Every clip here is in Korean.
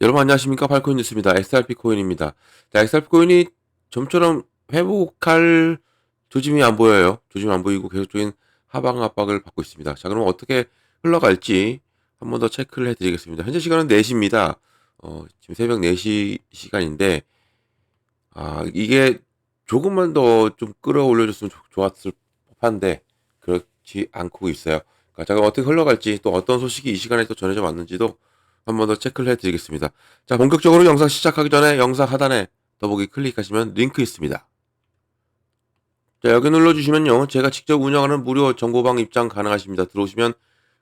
여러분 안녕하십니까? 팔코인 뉴스입니다. XRP 코인입니다. 자, XRP 코인이 좀처럼 회복할 조짐이 안 보여요. 조짐이 안 보이고 계속적인 하방 압박을 받고 있습니다. 자, 그럼 어떻게 흘러갈지 한 번 더 체크를 해드리겠습니다. 현재 시간은 4시입니다. 지금 새벽 4시 시간인데, 이게 조금만 더 좀 끌어올려줬으면 좋았을 법한데, 그렇지 않고 있어요. 자, 그럼 어떻게 흘러갈지 또 어떤 소식이 이 시간에 또 전해져 왔는지도 한 번 더 체크를 해드리겠습니다. 자, 본격적으로 영상 시작하기 전에 영상 하단에 더보기 클릭하시면 링크 있습니다. 자, 여기 눌러주시면요. 제가 직접 운영하는 무료 정보방 입장 가능하십니다. 들어오시면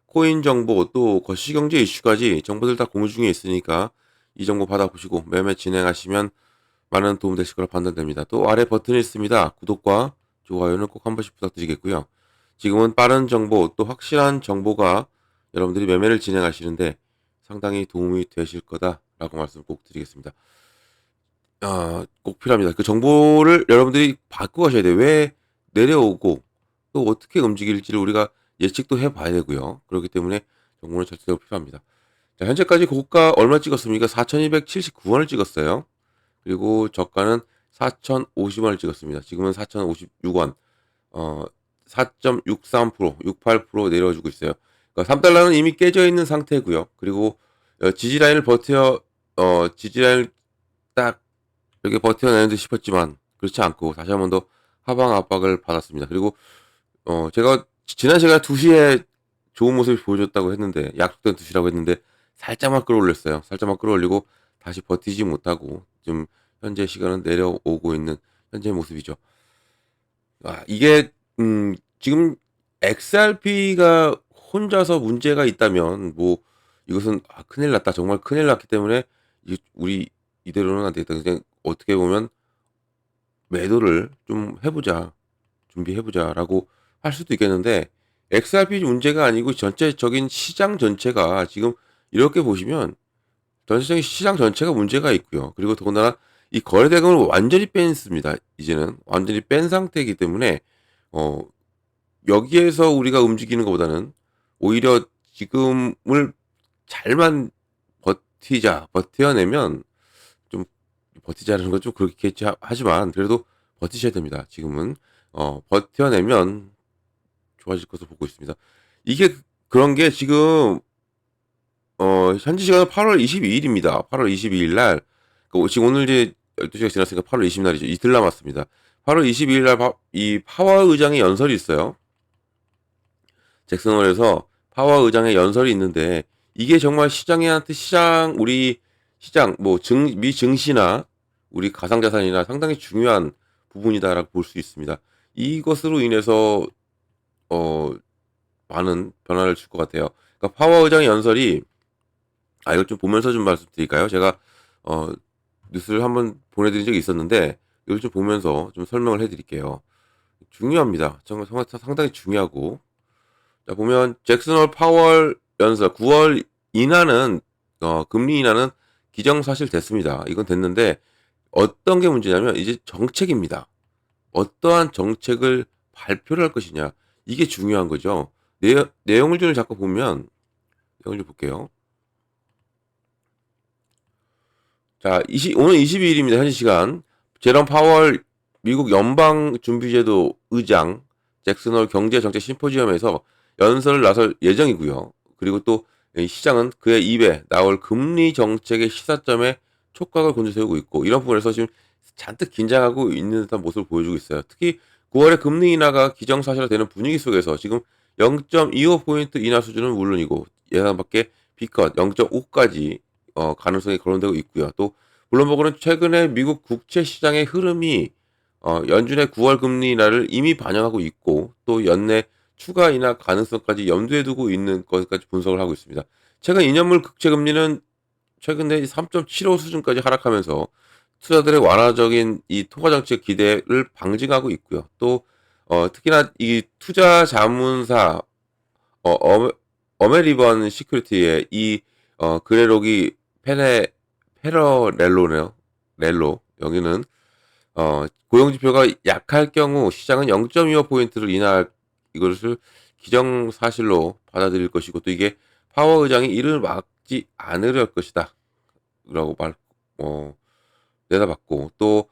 코인 정보 또 거시경제 이슈까지 정보들 다 공유 중에 있으니까 이 정보 받아보시고 매매 진행하시면 많은 도움 되실 거라 판단됩니다. 또 아래 버튼이 있습니다. 구독과 좋아요는 꼭 한 번씩 부탁드리겠고요. 지금은 빠른 정보 또 확실한 정보가 여러분들이 매매를 진행하시는데 상당히 도움이 되실 거다라고 말씀 꼭 드리겠습니다. 꼭 필요합니다. 그 정보를 여러분들이 받고 가셔야 돼요. 왜 내려오고 또 어떻게 움직일지를 우리가 예측도 해봐야 되고요. 그렇기 때문에 정보는 절대로 필요합니다. 자, 현재까지 고가 얼마 찍었습니까? 4,279원을 찍었어요. 그리고 저가는 4,050원을 찍었습니다. 지금은 4,056원, 4.63%, 68% 내려주고 있어요. 그러니까 3달러는 이미 깨져 있는 상태고요. 그리고 지지라인을 지지라인을 딱 이렇게 버텨내는 듯 싶었지만 그렇지 않고 다시 한 번 더 하방 압박을 받았습니다. 그리고 제가 지난 시간에 2시에 좋은 모습을 보여줬다고 했는데 약속된 2시라고 했는데 살짝만 끌어올렸어요. 살짝만 끌어올리고 다시 버티지 못하고 지금 현재 시간은 내려오고 있는 현재 모습이죠. 이게 지금 XRP가 혼자서 문제가 있다면 뭐 이것은 큰일 났다. 정말 큰일 났기 때문에 우리 이대로는 안 되겠다. 그냥 어떻게 보면 매도를 좀 해보자, 준비해보자라고 할 수도 있겠는데 XRP 문제가 아니고 전체적인 시장 전체가 지금 이렇게 보시면 전체적인 시장 전체가 문제가 있고요. 그리고 더군다나 이 거래대금을 완전히 뺐습니다. 이제는 완전히 뺀 상태이기 때문에 어, 여기에서 우리가 움직이는 것보다는 오히려 지금을 잘만 버텨내면 좀 버티자는 건 좀 그렇겠지 하지만 그래도 버티셔야 됩니다. 지금은 버텨내면 좋아질 것으로 보고 있습니다. 이게 그런 게 지금 현지 시간은 8월 22일입니다. 8월 22일 날 지금 오늘 이제 12시가 지났으니까 8월 20일 날이죠. 이틀 남았습니다. 8월 22일 날 이 파워 의장의 연설이 있어요. 잭슨홀에서 파워 의장의 연설이 있는데 이게 정말 우리 시장 뭐 미 증시나 우리 가상자산이나 상당히 중요한 부분이다라고 볼 수 있습니다. 이것으로 인해서 어 많은 변화를 줄 것 같아요. 그러니까 파워 의장의 연설이 이걸 좀 보면서 좀 말씀드릴까요? 제가 어 뉴스를 한번 보내드린 적이 있었는데 이걸 좀 보면서 좀 설명을 해드릴게요. 중요합니다. 정말 상당히 중요하고 자, 보면 잭슨홀 파월 연설 9월 인하는 금리 인하는 기정사실 됐습니다. 이건 됐는데 어떤 게 문제냐면 이제 정책입니다. 어떠한 정책을 발표를 할 것이냐 이게 중요한 거죠. 내용을 좀 잠깐 보면 내용을 좀 볼게요. 자, 오늘 22일입니다. 현지 시간 제롬 파월 미국 연방준비제도 의장 잭슨홀 경제정책 심포지엄에서 연설을 나설 예정이고요. 그리고 또 시장은 그의 입에 나올 금리 정책의 시사점에 촉각을 곤두세우고 있고 이런 부분에서 지금 잔뜩 긴장하고 있는 듯한 모습을 보여주고 있어요. 특히 9월에 금리 인하가 기정사실화되는 분위기 속에서 지금 0.25포인트 인하 수준은 물론이고 예상 밖에 B컷 0.5까지 가능성이 거론되고 있고요. 또 블룸버그는 최근에 미국 국채 시장의 흐름이 연준의 9월 금리 인하를 이미 반영하고 있고 또 연내 추가 인하 가능성까지 염두에 두고 있는 것까지 분석을 하고 있습니다. 최근 2년물 국채 금리는 최근에 3.75 수준까지 하락하면서 투자들의 완화적인 이 통화 정책 기대를 방증하고 있고요. 또 특히나 이 투자 자문사 어, 어, 어메리번 시큐리티의 이 그레록이 페러렐로네요. 렐로 여기는 고용 지표가 약할 경우 시장은 0.25포인트를 인하할 이것을 기정사실로 받아들일 것이고 또 이게 파워 의장이 이를 막지 않으려 할 것이다. 라고 내다봤고, 또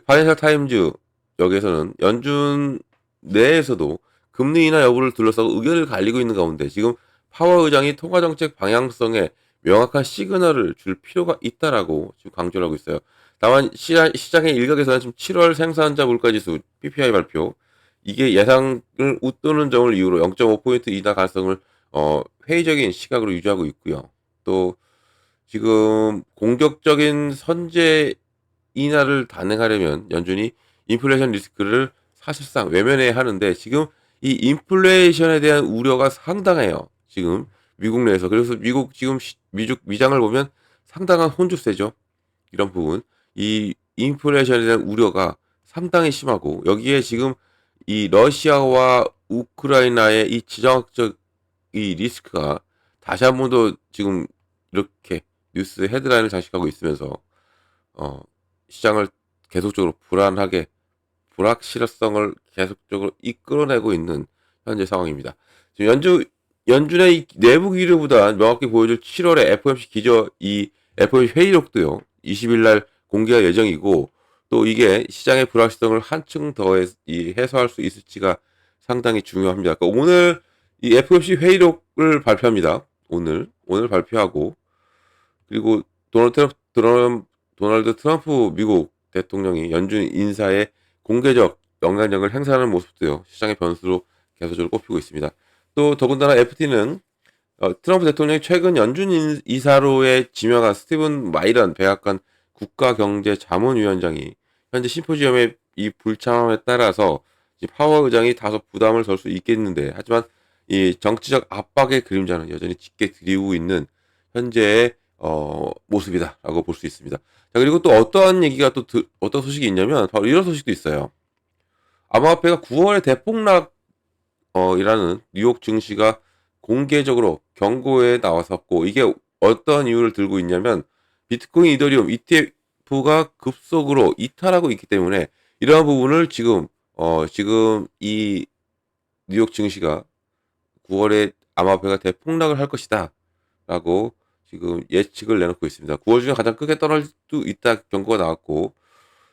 파이낸셜 타임즈 여기에서는 연준 내에서도 금리 인하 여부를 둘러싸고 의견을 갈리고 있는 가운데 지금 파월 의장이 통화 정책 방향성에 명확한 시그널을 줄 필요가 있다라고 지금 강조를 하고 있어요. 다만 시장의 일각에서는 지금 7월 생산자 물가지수 PPI 발표, 이게 예상을 웃도는 점을 이유로 0.5포인트 인하 가능성을 회의적인 시각으로 유지하고 있고요. 또 지금 공격적인 선제 인하를 단행하려면 연준이 인플레이션 리스크를 사실상 외면해야 하는데, 지금 이 인플레이션에 대한 우려가 상당해요. 지금 미국 내에서. 그래서 미국 지금 미국 위장을 보면 상당한 혼주세죠. 이런 부분. 이 인플레이션에 대한 우려가 상당히 심하고, 여기에 지금 이 러시아와 우크라이나의 이 지정학적 이 리스크가 다시 한 번 더 지금 이렇게 뉴스 헤드라인을 장식하고 있으면서 시장을 계속적으로 불안하게, 불확실성을 계속적으로 이끌어내고 있는 현재 상황입니다. 지금 연준의 이 내부 기류보다 명확히 보여줄 7월에 FOMC FOMC 회의록도요, 20일 날 공개할 예정이고, 또 이게 시장의 불확실성을 한층 더 해소할 수 있을지가 상당히 중요합니다. 그러니까 오늘 이 FOMC 회의록을 발표합니다. 오늘 발표하고, 그리고 도널드 트럼프 미국 대통령이 연준 인사에 공개적 영향력을 행사하는 모습도요, 시장의 변수로 계속적으로 꼽히고 있습니다. 또 더군다나 FT는 트럼프 대통령이 최근 연준 이사로에 지명한 스티븐 마이런 백악관 국가경제자문위원장이 현재 심포지엄의 이 불참함에 따라서 파월 의장이 다소 부담을 덜 수 있겠는데, 하지만 이 정치적 압박의 그림자는 여전히 짙게 드리우고 있는 현재의 모습이다라고 볼 수 있습니다. 자, 그리고 또 어떠한 얘기가 어떤 소식이 있냐면 바로 이런 소식도 있어요. 암호화폐가 9월에 대폭락 이라는 뉴욕 증시가 공개적으로 경고에 나왔었고, 이게 어떤 이유를 들고 있냐면 비트코인, 이더리움, ETF가 급속으로 이탈하고 있기 때문에 이러한 부분을 지금 이 뉴욕 증시가 9월에 암호화폐가 대폭락을 할 것이다 라고 지금 예측을 내놓고 있습니다. 9월 중에 가장 크게 떨어질 수 있다 경고가 나왔고,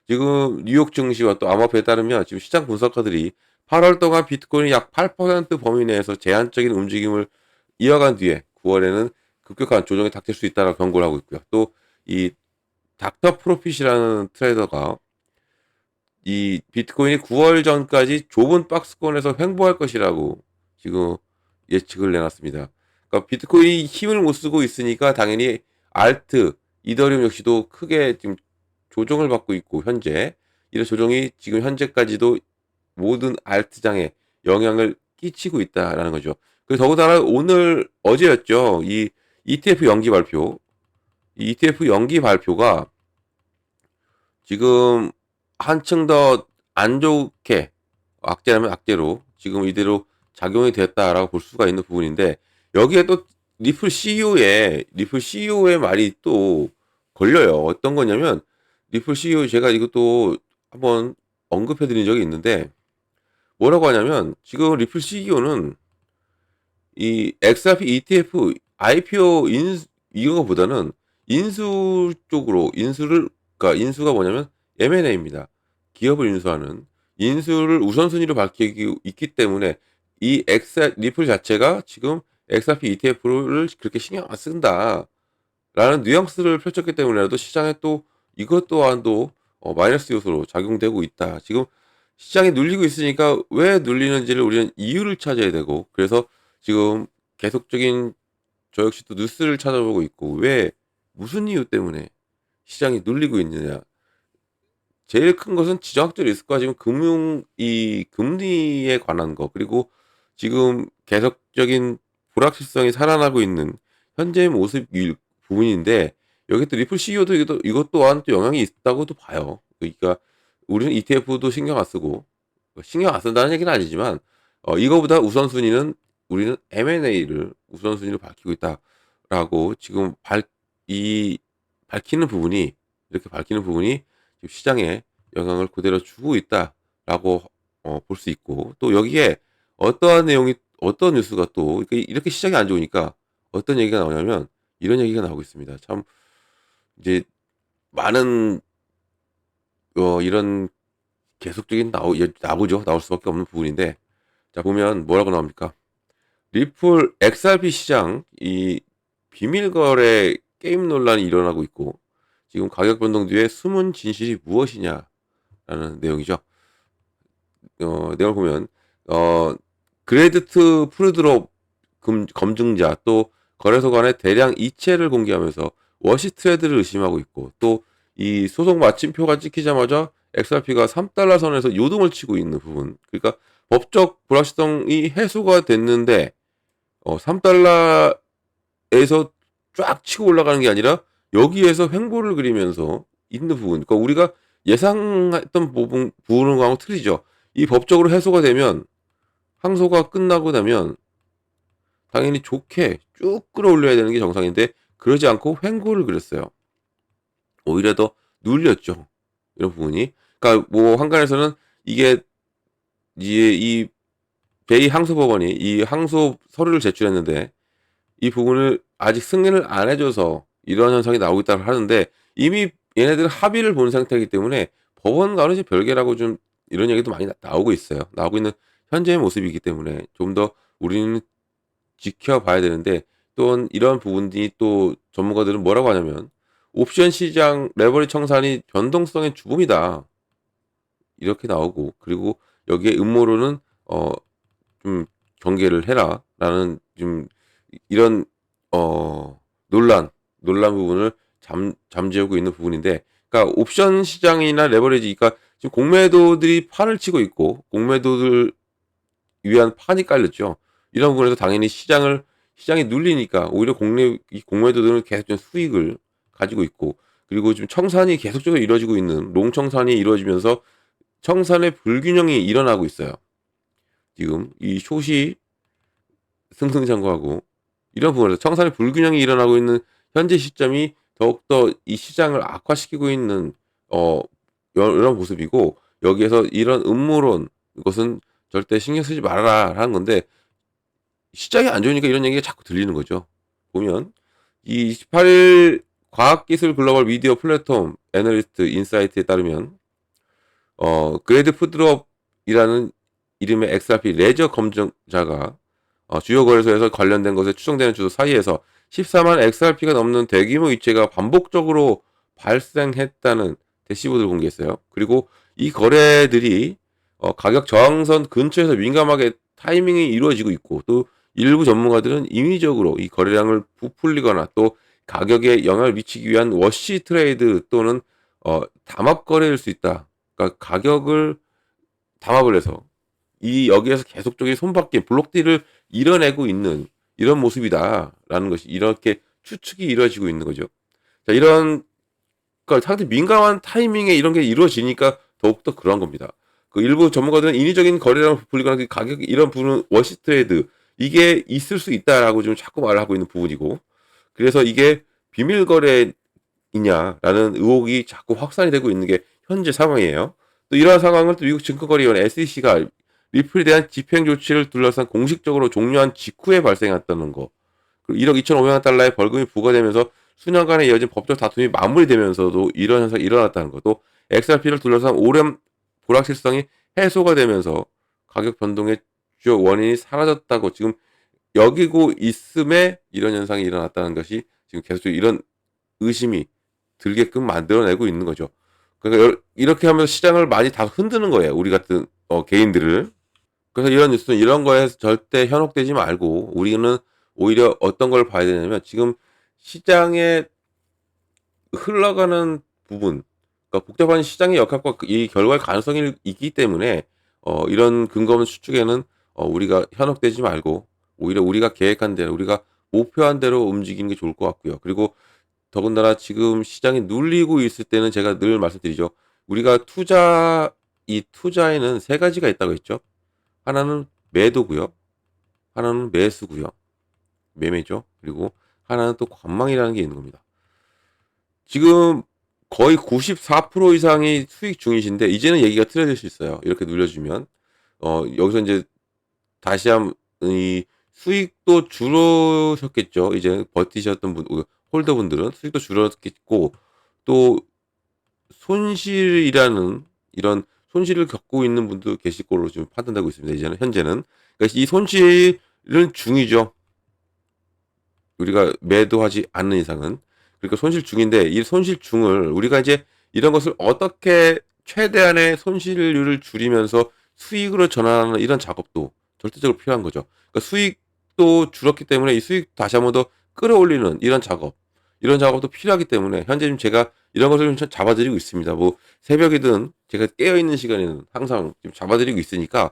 지금 뉴욕 증시와 또 암호화폐에 따르면 지금 시장 분석가들이 8월 동안 비트코인이 약 8% 범위 내에서 제한적인 움직임을 이어간 뒤에 9월에는 급격한 조정이 닥칠 수 있다고 경고를 하고 있고요. 또 이 닥터 프로핏이라는 트레이더가 이 비트코인이 9월 전까지 좁은 박스권에서 횡보할 것이라고 지금 예측을 내놨습니다. 그러니까 비트코인이 힘을 못 쓰고 있으니까 당연히 알트, 이더리움 역시도 크게 지금 조정을 받고 있고, 현재 이런 조정이 지금 현재까지도 모든 알트장에 영향을 끼치고 있다라는 거죠. 그리고 더군다나 어제였죠. 이 ETF 연기 발표. 이 ETF 연기 발표가 지금 한층 더 안 좋게, 악재라면 악재로 지금 이대로 작용이 됐다라고 볼 수가 있는 부분인데, 여기에 또 리플 CEO의 말이 또 걸려요. 어떤 거냐면 리플 CEO, 제가 이것도 한번 언급해 드린 적이 있는데, 뭐라고 하냐면 지금 리플 CEO는 이 XRP ETF IPO 이거보다는 인수 쪽으로, 그러니까 인수가 뭐냐면 M&A입니다. 기업을 인수하는 인수를 우선순위로 밝히고 있기 때문에 이 리플 자체가 지금 XRP ETF를 그렇게 신경 안 쓴다라는 뉘앙스를 펼쳤기 때문에라도 시장에 또 이것 또한도 마이너스 요소로 작용되고 있다. 지금 시장이 눌리고 있으니까 왜 눌리는지를 우리는 이유를 찾아야 되고, 그래서 지금 계속적인 저 역시 또 뉴스를 찾아보고 있고, 왜 무슨 이유 때문에 시장이 눌리고 있느냐. 제일 큰 것은 지정학적 리스크와 지금 이 금리에 관한 거, 그리고 지금 계속적인 불확실성이 살아나고 있는 현재의 모습일 부분인데, 여기 또 리플 CEO도 이것 또한 또 영향이 있다고도 봐요. 그러니까 우리는 ETF도 신경 안 쓰고, 신경 안 쓴다는 얘기는 아니지만 이거보다 우선순위는 우리는 M&A를 우선순위로 밝히고 있다라고 지금 밝히는 부분이, 이렇게 밝히는 부분이 지금 시장에 영향을 그대로 주고 있다라고 볼 수 있고, 또 여기에 어떠한 내용이, 어떤 뉴스가 또 이렇게 시장이 안 좋으니까 어떤 얘기가 나오냐면 이런 얘기가 나오고 있습니다. 참 이제 많은 이런 계속적인 나오죠. 나올 수밖에 없는 부분인데, 자 보면 뭐라고 나옵니까? 리플 XRP 시장 이 비밀 거래 게임 논란이 일어나고 있고 지금 가격 변동 뒤에 숨은 진실이 무엇이냐라는 내용이죠. 내용을 보면 그레디트 풀드롭 검증자 또 거래소 간의 대량 이체를 공개하면서 워시 트레이드를 의심하고 있고 또 이 소송 마침표가 찍히자마자 XRP가 3달러 선에서 요동을 치고 있는 부분. 그러니까 법적 불확실성이 해소가 됐는데 3달러에서 쫙 치고 올라가는 게 아니라 여기에서 횡보를 그리면서 있는 부분. 그러니까 우리가 예상했던 부분하고 틀리죠. 이 법적으로 해소가 되면 항소가 끝나고 나면 당연히 좋게 쭉 끌어올려야 되는 게 정상인데 그러지 않고 횡보를 그렸어요. 오히려 더 눌렸죠. 이런 부분이. 그러니까 뭐 한간에서는 이게 이제 이 제2항소법원이 이 항소 서류를 제출했는데 이 부분을 아직 승인을 안 해줘서 이런 현상이 나오고 있다고 하는데 이미 얘네들은 합의를 본 상태이기 때문에 법원과는 이제 별개라고 좀 이런 얘기도 많이 나오고 있어요. 나오고 있는 현재의 모습이기 때문에 좀 더 우리는 지켜봐야 되는데 또 이런 부분이 또 전문가들은 뭐라고 하냐면 옵션 시장 레버리 청산이 변동성의 주범이다. 이렇게 나오고 그리고 여기에 음모론은 좀 경계를 해라라는 좀 이런 논란 부분을 잠재우고 있는 부분인데, 그러니까 옵션 시장이나 레버리지, 그러니까 지금 공매도들이 판을 치고 있고 공매도들 위한 판이 깔렸죠. 이런 부분에서 당연히 시장이 눌리니까 오히려 이 공매도들은 계속 좀 수익을 가지고 있고 그리고 지금 청산이 계속적으로 이루어지고 있는 롱 청산이 이루어지면서 청산의 불균형이 일어나고 있어요. 지금 이 숏이 승승장구하고 이런 부분에서 청산의 불균형이 일어나고 있는 현재 시점이 더욱더 이 시장을 악화시키고 있는 이런 모습이고 여기에서 이런 음모론 이것은 절대 신경 쓰지 말아라 하는 건데 시장이 안 좋으니까 이런 얘기가 자꾸 들리는 거죠. 보면 이 28일 과학기술 글로벌 미디어 플랫폼 애널리스트 인사이트에 따르면 그레이드 푸드롭이라는 이름의 XRP 레저 검증자가 주요 거래소에서 관련된 것에 추정되는 주소 사이에서 14만 XRP가 넘는 대규모 이체가 반복적으로 발생했다는 대시보드를 공개했어요. 그리고 이 거래들이 가격 저항선 근처에서 민감하게 타이밍이 이루어지고 있고 또 일부 전문가들은 인위적으로 이 거래량을 부풀리거나 또 가격에 영향을 미치기 위한 워시 트레이드 또는 담합 거래일 수 있다. 그러니까 가격을 담합을 해서 이 여기에서 계속적인 손바뀜 블록딜을 이뤄내고 있는 이런 모습이다라는 것이 이렇게 추측이 이루어지고 있는 거죠. 자, 이런 그러니까 상당히 민감한 타이밍에 이런 게 이루어지니까 더욱더 그러한 겁니다. 그 일부 전문가들은 인위적인 거래량을 부풀리거나 그 가격 이런 부분 워시 트레이드 이게 있을 수 있다라고 좀 자꾸 말을 하고 있는 부분이고 그래서 이게 비밀 거래이냐라는 의혹이 자꾸 확산이 되고 있는 게 현재 상황이에요. 또 이러한 상황을 또 미국 증권거래위원 SEC가 리플에 대한 집행 조치를 둘러싼 공식적으로 종료한 직후에 발생했다는 거. 그리고 1억 2,500만 달러의 벌금이 부과되면서 수년간에 이어진 법적 다툼이 마무리되면서도 이런 현상이 일어났다는 것도 XRP를 둘러싼 오랜 불확실성이 해소가 되면서 가격 변동의 주요 원인이 사라졌다고 지금 여기고 있음에 이런 현상이 일어났다는 것이 지금 계속 이런 의심이 들게끔 만들어내고 있는 거죠. 그러니까 이렇게 하면서 시장을 많이 다 흔드는 거예요. 우리 같은 개인들을. 그래서 이런 뉴스는 이런 거에 절대 현혹되지 말고 우리는 오히려 어떤 걸 봐야 되냐면 지금 시장에 흘러가는 부분, 그러니까 복잡한 시장의 역학과 이 결과의 가능성이 있기 때문에 이런 근거 없는 추측에는 우리가 현혹되지 말고 오히려 우리가 계획한 대로 우리가 목표한 대로 움직이는 게 좋을 것 같고요. 그리고 더군다나 지금 시장이 눌리고 있을 때는 제가 늘 말씀드리죠. 우리가 이 투자에는 세 가지가 있다고 했죠. 하나는 매도고요. 하나는 매수고요. 매매죠. 그리고 하나는 또 관망이라는 게 있는 겁니다. 지금 거의 94% 이상이 수익 중이신데 이제는 얘기가 틀어질 수 있어요. 이렇게 눌려주면 여기서 이제 다시 한번 이 수익도 줄으셨겠죠. 이제 버티셨던 홀더분들은 수익도 줄었겠고 또 손실이라는 이런 손실을 겪고 있는 분도 계실 걸로 지금 판단되고 있습니다. 이제는 현재는. 그러니까 이 손실은 중이죠. 우리가 매도하지 않는 이상은. 그러니까 손실 중인데 이 손실 중을 우리가 이제 이런 것을 어떻게 최대한의 손실률을 줄이면서 수익으로 전환하는 이런 작업도 절대적으로 필요한 거죠. 그러니까 수익도 줄었기 때문에 이 수익 다시 한번 더 끌어올리는 이런 작업, 이런 작업도 필요하기 때문에 현재 지금 제가 이런 것을 좀 잡아드리고 있습니다. 뭐 새벽이든 제가 깨어 있는 시간에는 항상 지금 잡아드리고 있으니까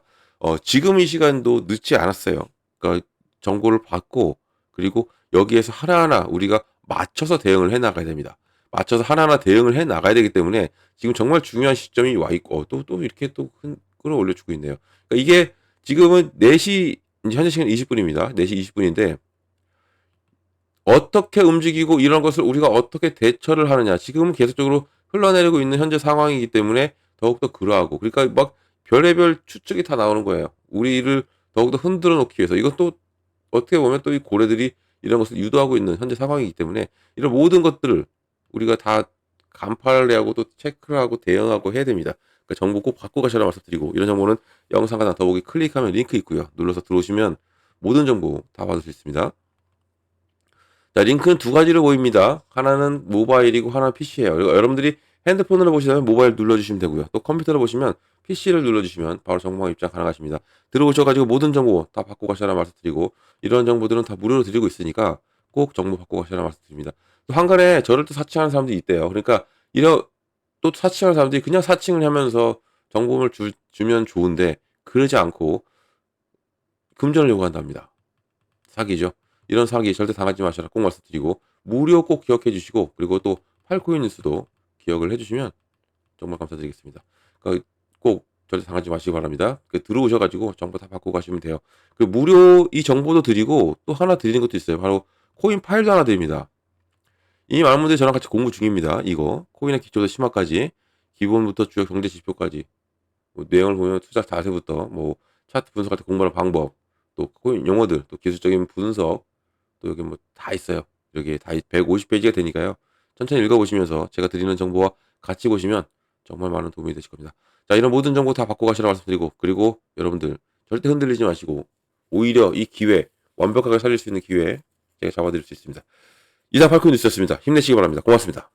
지금 이 시간도 늦지 않았어요. 그러니까 정보를 받고 그리고 여기에서 하나하나 우리가 맞춰서 대응을 해 나가야 됩니다. 맞춰서 하나하나 대응을 해 나가야 되기 때문에 지금 정말 중요한 시점이 와 있고 또 이렇게 또 끌어올려 주고 있네요. 그러니까 이게 지금은 4시 이제 현재 시간 20분입니다. 4시 20분인데 어떻게 움직이고 이런 것을 우리가 어떻게 대처를 하느냐. 지금은 계속적으로 흘러내리고 있는 현재 상황이기 때문에 더욱더 그러하고 그러니까 막 별의별 추측이 다 나오는 거예요. 우리를 더욱더 흔들어 놓기 위해서. 이것도 어떻게 보면 또 이 고래들이 이런 것을 유도하고 있는 현재 상황이기 때문에 이런 모든 것들을 우리가 다 간파를 하고 또 체크를 하고 대응하고 해야 됩니다. 그러니까 정보 꼭 받고 가시라고 말씀드리고 이런 정보는 영상 하나 더보기 클릭하면 링크 있고요. 눌러서 들어오시면 모든 정보 다 받을 수 있습니다. 자, 링크는 두 가지로 보입니다. 하나는 모바일이고 하나는 PC예요. 여러분들이 핸드폰으로 보시면 모바일 눌러주시면 되고요. 또 컴퓨터로 보시면 PC를 눌러주시면 바로 정보화 입장 가능하십니다. 들어오셔가지고 모든 정보 다 받고 가시라는 말씀드리고 이런 정보들은 다 무료로 드리고 있으니까 꼭 정보 받고 가시라는 말씀드립니다. 또 한간에 저를 또 사칭하는 사람들이 있대요. 그러니까 이런 또 사칭하는 사람들이 그냥 사칭을 하면서 정보를 주면 좋은데 그러지 않고 금전을 요구한답니다. 사기죠. 이런 사기 절대 당하지 마시라 꼭 말씀드리고 무료 꼭 기억해 주시고 그리고 또 팔코인 뉴스도 기억을 해 주시면 정말 감사드리겠습니다. 그러니까 꼭 절대 당하지 마시기 바랍니다. 들어오셔 가지고 정보 다 받고 가시면 돼요. 그 무료 이 정보도 드리고 또 하나 드리는 것도 있어요. 바로 코인 파일도 하나 드립니다. 이미 많은 분들이 저랑 같이 공부 중입니다. 이거 코인의 기초부터 심화까지 기본부터 주요 경제 지표까지 뭐 내용을 보면 투자 자세부터 뭐 차트 분석할 때 공부하는 방법 또 코인 용어들 또 기술적인 분석 또 여기 뭐 다 있어요. 여기 다 150페이지가 되니까요. 천천히 읽어보시면서 제가 드리는 정보와 같이 보시면 정말 많은 도움이 되실 겁니다. 자, 이런 모든 정보 다 받고 가시라고 말씀드리고 그리고 여러분들 절대 흔들리지 마시고 오히려 이 기회 완벽하게 살릴 수 있는 기회 제가 잡아드릴 수 있습니다. 이상 팔콘 뉴스였습니다. 힘내시기 바랍니다. 고맙습니다.